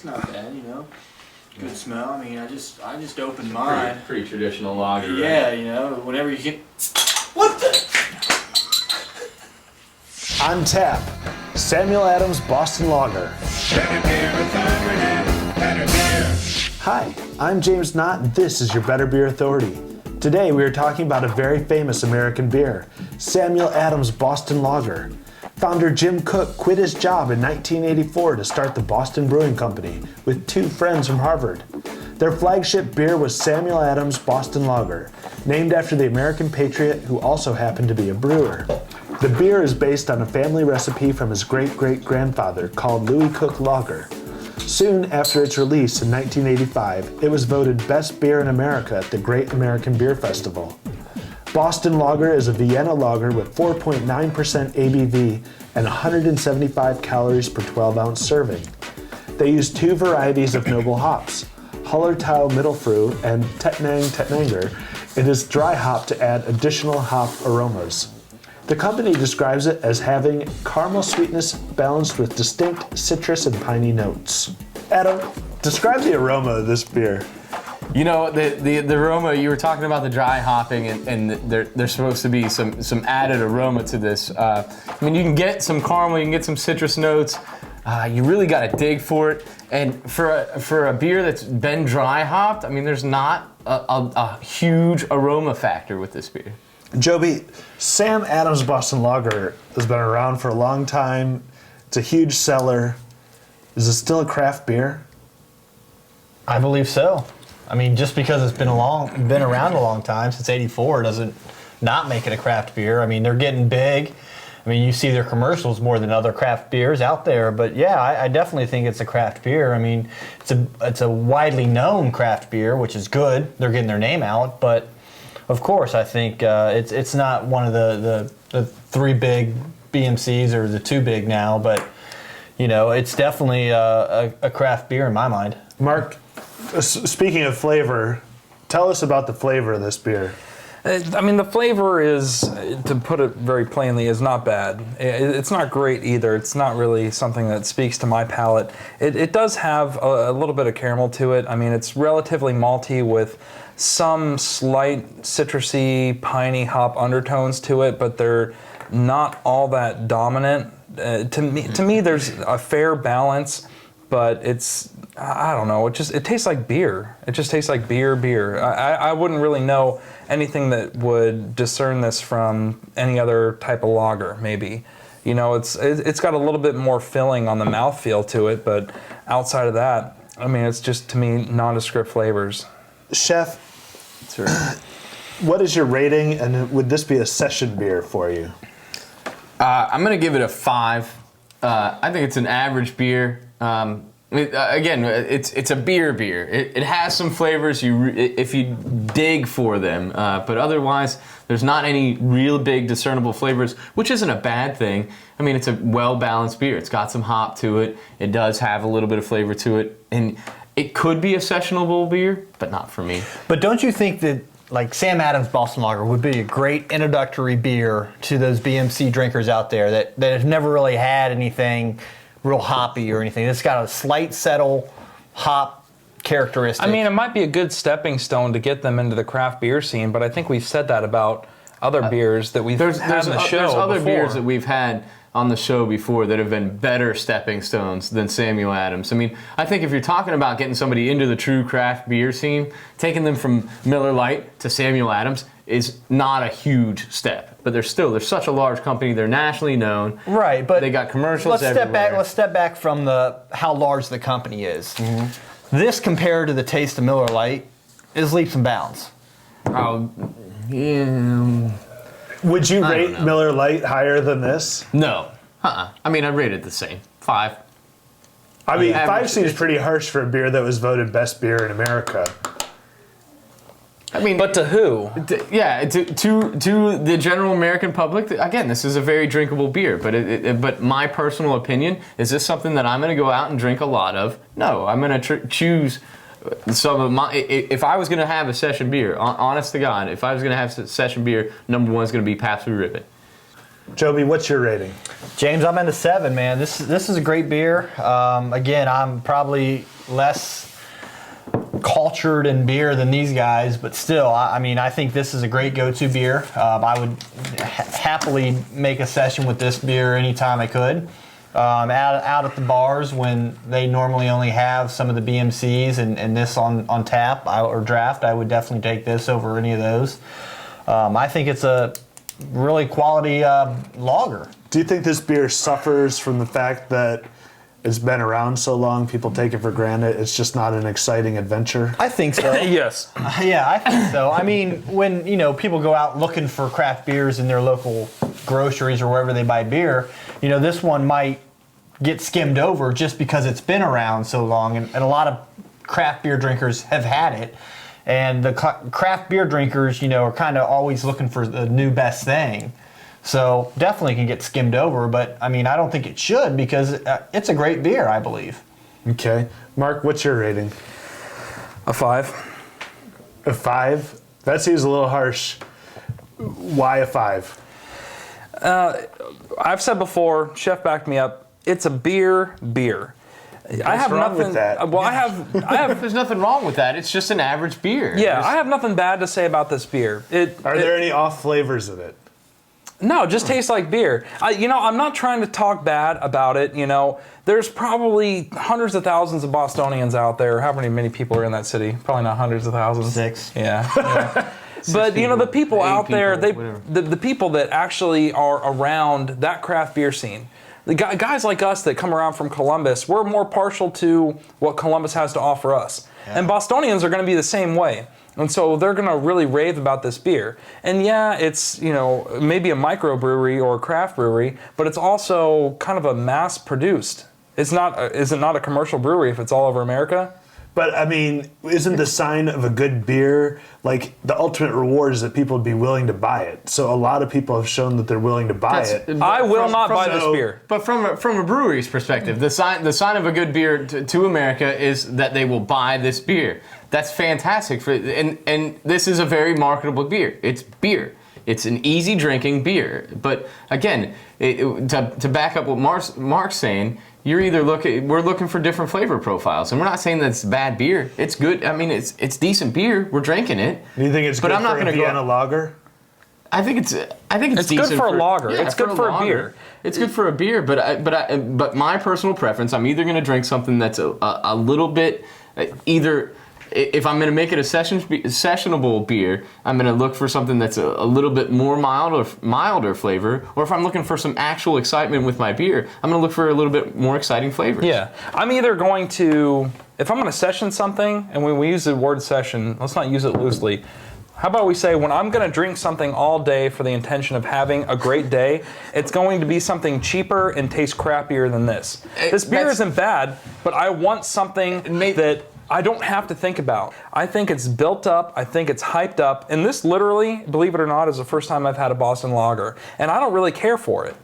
It's not bad, you know. Good smell. I mean, I just opened mine. Pretty traditional lager. Yeah, right? you know, whenever you get. What the? On tap, Samuel Adams Boston Lager. Hi, I'm James Knott. This is your Better Beer Authority. Today we are talking about a very famous American beer, Samuel Adams Boston Lager. Founder Jim Koch quit his job in 1984 to start the Boston Brewing Company with two friends from Harvard. Their flagship beer was Samuel Adams Boston Lager, named after the American patriot who also happened to be a brewer. The beer is based on a family recipe from his great-great-grandfather called Louis Koch Lager. Soon after its release in 1985, it was voted Best Beer in America at the Great American Beer Festival. Boston Lager is a Vienna lager with 4.9% ABV and 175 calories per 12-ounce serving. They use two varieties of noble hops, Hallertau Mittelfrüh and Tettnanger. It is dry hop to add additional hop aromas. The company describes it as having caramel sweetness balanced with distinct citrus and piney notes. Adam, describe the aroma of this beer. You know, the aroma, you were talking about the dry hopping, and there's supposed to be some added aroma to this. I mean, you can get some caramel, you can get some citrus notes. You really got to dig for it. And for a beer that's been dry hopped, I mean, there's not a huge aroma factor with this beer. Joby, Sam Adams Boston Lager has been around for a long time. It's a huge seller. Is it still a craft beer? I believe so. I mean, just because it's been around a long time, since '84, doesn't not make it a craft beer. I mean, they're getting big. I mean, you see their commercials more than other craft beers out there. But yeah, I definitely think it's a craft beer. I mean, it's a widely known craft beer, which is good. They're getting their name out, but of course, I think it's not one of the three big BMCs or the two big now, but you know, it's definitely a craft beer in my mind. Mark, speaking of flavor, tell us about the flavor of this beer. I mean, the flavor is, to put it very plainly, is not bad. It's not great either. It's not really something that speaks to my palate. It does have a little bit of caramel to it. I mean, it's relatively malty with some slight citrusy, piney hop undertones to it, but they're not all that dominant. To me, there's a fair balance, but I don't know. It tastes like beer. It just tastes like beer. I wouldn't really know anything that would discern this from any other type of lager, maybe. You know, it's got a little bit more filling on the mouthfeel to it, but outside of that, I mean, it's just, to me, nondescript flavors. Chef, what is your rating, and would this be a session beer for you? I'm going to give it a 5. I think it's an average beer. Again, it's a beer. It has some flavors if you dig for them, but otherwise there's not any real big discernible flavors, which isn't a bad thing. I mean, it's a well-balanced beer. It's got some hop to it. It does have a little bit of flavor to it, and it could be a sessionable beer, but not for me. But don't you think that like Sam Adams Boston Lager would be a great introductory beer to those BMC drinkers out there that have never really had anything real hoppy or anything? It's got a slight settle hop characteristic. I mean, it might be a good stepping stone to get them into the craft beer scene, but I think we've said that about other beers that we've had on the show. There's other before. beers that we've had on the show before that have been better stepping stones than Samuel Adams. I mean, I think if you're talking about getting somebody into the true craft beer scene, taking them from Miller Lite to Samuel Adams is not a huge step. But they're such a large company. They're nationally known. Right, but they got commercials everywhere. Let's step back from how large the company is. Mm-hmm. This compared to the taste of Miller Lite is leaps and bounds. Oh, yeah. Would you rate Miller Lite higher than this? No. I mean, I'd rate it the same. 5. I mean, 5 seems pretty harsh for a beer that was voted best beer in America. I mean, but to who? To the general American public. Again, this is a very drinkable beer. But my personal opinion is this something that I'm going to go out and drink a lot of? No, I'm going to choose some of my. If I was going to have a session beer, honest to God, if I was going to have a session beer, number 1 is going to be Pabst Blue Ribbon. Joby, what's your rating? James, I'm into 7, man. This is a great beer. Again, I'm probably less cultured in beer than these guys, but still, I mean, I think this is a great go-to beer. I would happily make a session with this beer anytime I could. Out at the bars when they normally only have some of the BMCs and this on tap or draft, I would definitely take this over any of those. I think it's a really quality lager. Do you think this beer suffers from the fact that it's been around so long, people take it for granted, it's just not an exciting adventure? I think so. Yes. Yeah, I think so. I mean, when people go out looking for craft beers in their local groceries or wherever they buy beer, this one might get skimmed over just because it's been around so long, and a lot of craft beer drinkers have had it. And the craft beer drinkers, are kind of always looking for the new best thing. So definitely can get skimmed over, but I mean, I don't think it should because it's a great beer, I believe. Okay. Mark, what's your rating? A 5. A 5? That seems a little harsh. Why a 5? I've said before, Chef backed me up, it's a beer. I have wrong nothing. with that? Well, I have. There's nothing wrong with that. It's just an average beer. Yeah, I have nothing bad to say about this beer. Are there any off flavors in it? No, it just tastes like beer. I'm not trying to talk bad about it. There's probably hundreds of thousands of Bostonians out there. How many people are in that city? Probably not hundreds of thousands. 6. Yeah. But the people out there, people, the people that actually are around that craft beer scene. The guys like us that come around from Columbus, we're more partial to what Columbus has to offer us. Yeah. And Bostonians are going to be the same way. And so they're going to really rave about this beer. And yeah, it's, maybe a microbrewery or a craft brewery, but it's also kind of a mass produced. Is it not a commercial brewery if it's all over America? But, I mean, isn't the sign of a good beer, like, the ultimate reward is that people would be willing to buy it. So a lot of people have shown that they're willing to buy it. I will not buy this beer. But from a brewery's perspective, the sign of a good beer to America is that they will buy this beer. That's fantastic. And this is a very marketable beer. It's beer. It's an easy drinking beer. But again, to back up what Mark's saying, we're looking for different flavor profiles, and we're not saying that it's bad beer. It's good. I mean, it's decent beer. We're drinking it. Do you think it's good for a Vienna lager? I think it's It's decent good for a lager. Yeah, it's good for a beer. It's good for a beer, but my personal preference, I'm either going to drink something that's a little bit either. If I'm going to make it a sessionable beer, I'm going to look for something that's a little bit more milder flavor. Or if I'm looking for some actual excitement with my beer, I'm going to look for a little bit more exciting flavors. Yeah, I'm either going to, if I'm going to session something, and when we use the word session, let's not use it loosely. How about we say when I'm going to drink something all day for the intention of having a great day, it's going to be something cheaper and taste crappier than this. This beer isn't bad, but I want something that I don't have to think about. I think it's built up. I think it's hyped up. And this literally, believe it or not, is the first time I've had a Boston Lager. And I don't really care for it.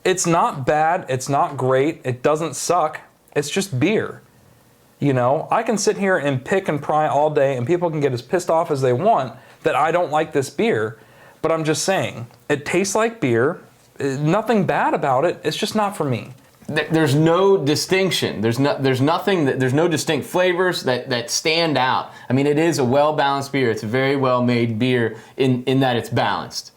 It's not bad. It's not great. It doesn't suck. It's just beer. I can sit here and pick and pry all day, and people can get as pissed off as they want that I don't like this beer. But I'm just saying, it tastes like beer. Nothing bad about it. It's just not for me. There's no distinction. There's no distinct flavors that stand out. I mean, it is a well-balanced beer. It's a very well-made beer in that it's balanced.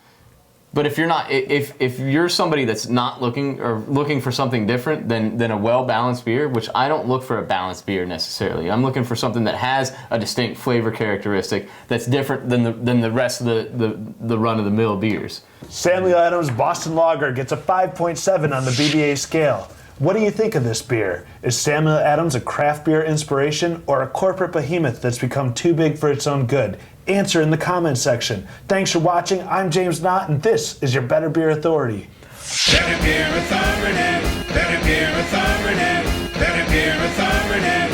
But if you're somebody that's not looking for something different than a well-balanced beer, which I don't look for a balanced beer necessarily. I'm looking for something that has a distinct flavor characteristic that's different than the rest of the run-of-the-mill beers. Samuel Adams Boston Lager gets a 5.7 on the BBA scale. What do you think of this beer? Is Samuel Adams a craft beer inspiration or a corporate behemoth that's become too big for its own good? Answer in the comments section. Thanks for watching. I'm James Knott, and this is your Better Beer Authority. Better Beer Authority. Better Beer Authority. Better Beer Authority.